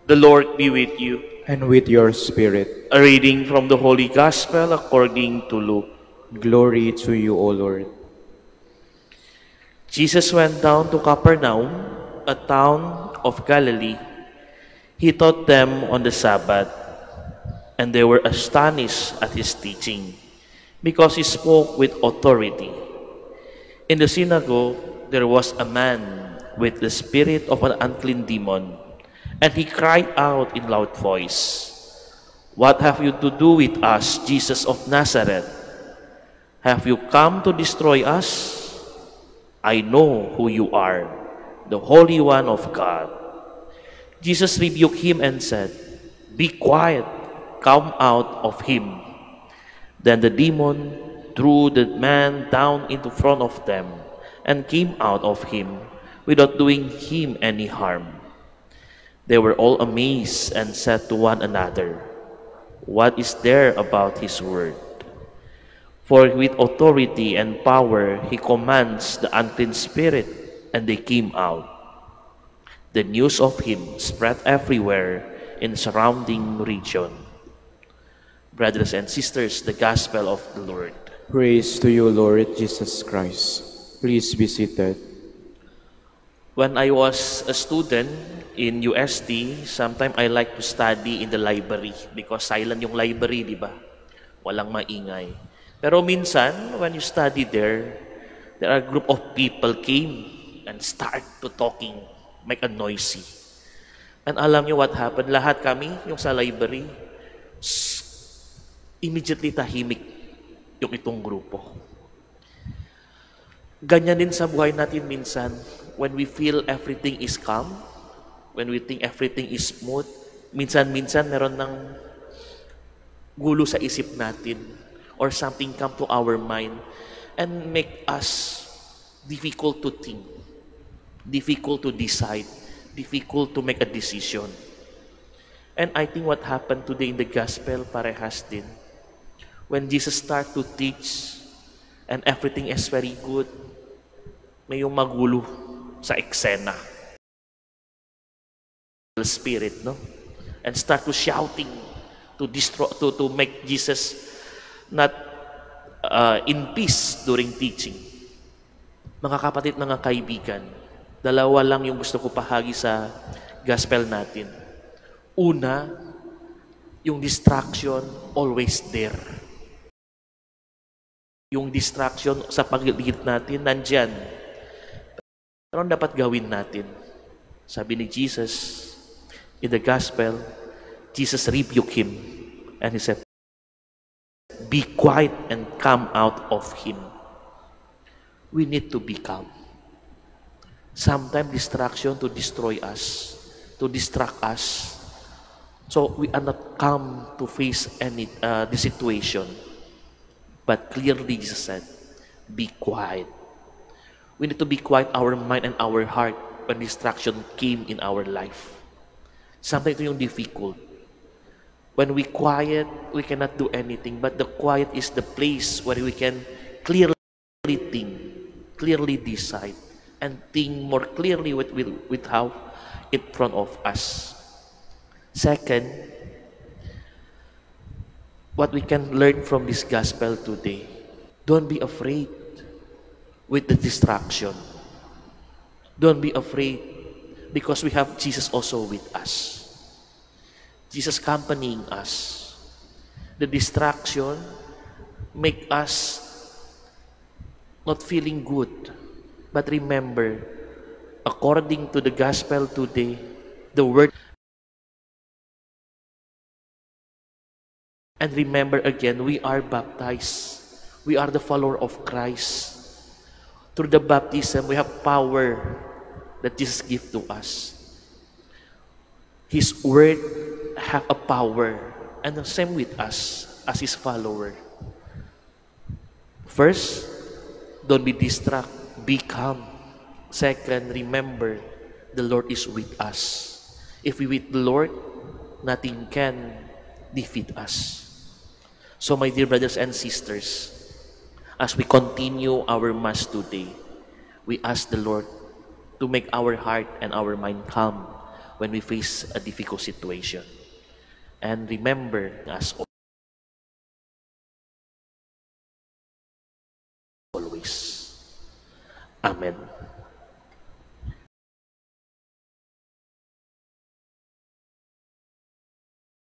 The Lord be with you. And with your spirit. A reading from the Holy Gospel according to Luke. Glory to you, O Lord. Jesus went down to Capernaum, a town of Galilee. He taught them on the Sabbath, and they were astonished at his teaching, because he spoke with authority. In the synagogue there was a man with the spirit of an unclean demon, and he cried out in loud voice, "What have you to do with us, Jesus of Nazareth? Have you come to destroy us? I know who you are, the Holy One of God." Jesus rebuked him and said, "Be quiet, come out of him." Then the demon threw the man down in front of them and came out of him without doing him any harm. They were all amazed and said to one another, "What is there about his word? For with authority and power he commands the unclean spirit, and they came out." The news of him spread everywhere in the surrounding region. Brothers and sisters, the Gospel of the Lord. Praise to you, Lord Jesus Christ. Please be seated. When I was a student in UST, sometimes I like to study in the library because silent yung library, di ba? Walang maingay. Pero minsan, when you study there are a group of people came and start to talking, make a noisy. And alam niyo what happened? Lahat kami, yung sa library, immediately tahimik yung itong grupo. Ganyan din sa buhay natin minsan, when we feel everything is calm, when we think everything is smooth, minsan-minsan meron ng gulo sa isip natin or something come to our mind and make us difficult to think, difficult to decide, difficult to make a decision. And I think what happened today in the gospel parehas din. When Jesus start to teach and everything is very good, may yung magulo sa eksena. Spirit, no? And start to shouting to destroy, to make Jesus not in peace during teaching. Mga kapatid, mga kaibigan, dalawa lang yung gusto ko pahagi sa gospel natin. Una, yung distraction always there. Yung distraction sa paligid natin nandyan. Pero ano dapat gawin natin? Sabi ni Jesus in the gospel, Jesus rebuked him and he said, "Be quiet and come out of him." We need to be calm. Sometimes distraction to destroy us, to distract us. So we are not calm to face any the situation. But clearly Jesus said, "Be quiet." We need to be quiet our mind and our heart when distraction came in our life. Sometimes ito yung difficult. When we quiet, we cannot do anything. But the quiet is the place where we can clearly think, clearly decide, and think more clearly with how in front of us. Second, what we can learn from this gospel today, don't be afraid with the distraction. Don't be afraid because we have Jesus also with us. Jesus accompanying us. The distraction make us not feeling good. But remember, according to the gospel today, the word. And remember again, we are baptized. We are the follower of Christ. Through the baptism, we have power that Jesus gives to us. His word have a power, and the same with us as His follower. First, don't be distracted, be calm. Second, remember, the Lord is with us. If we with the Lord, nothing can defeat us. So my dear brothers and sisters, as we continue our Mass today, we ask the Lord to make our heart and our mind calm, when we face a difficult situation. And remember, as always. Amen.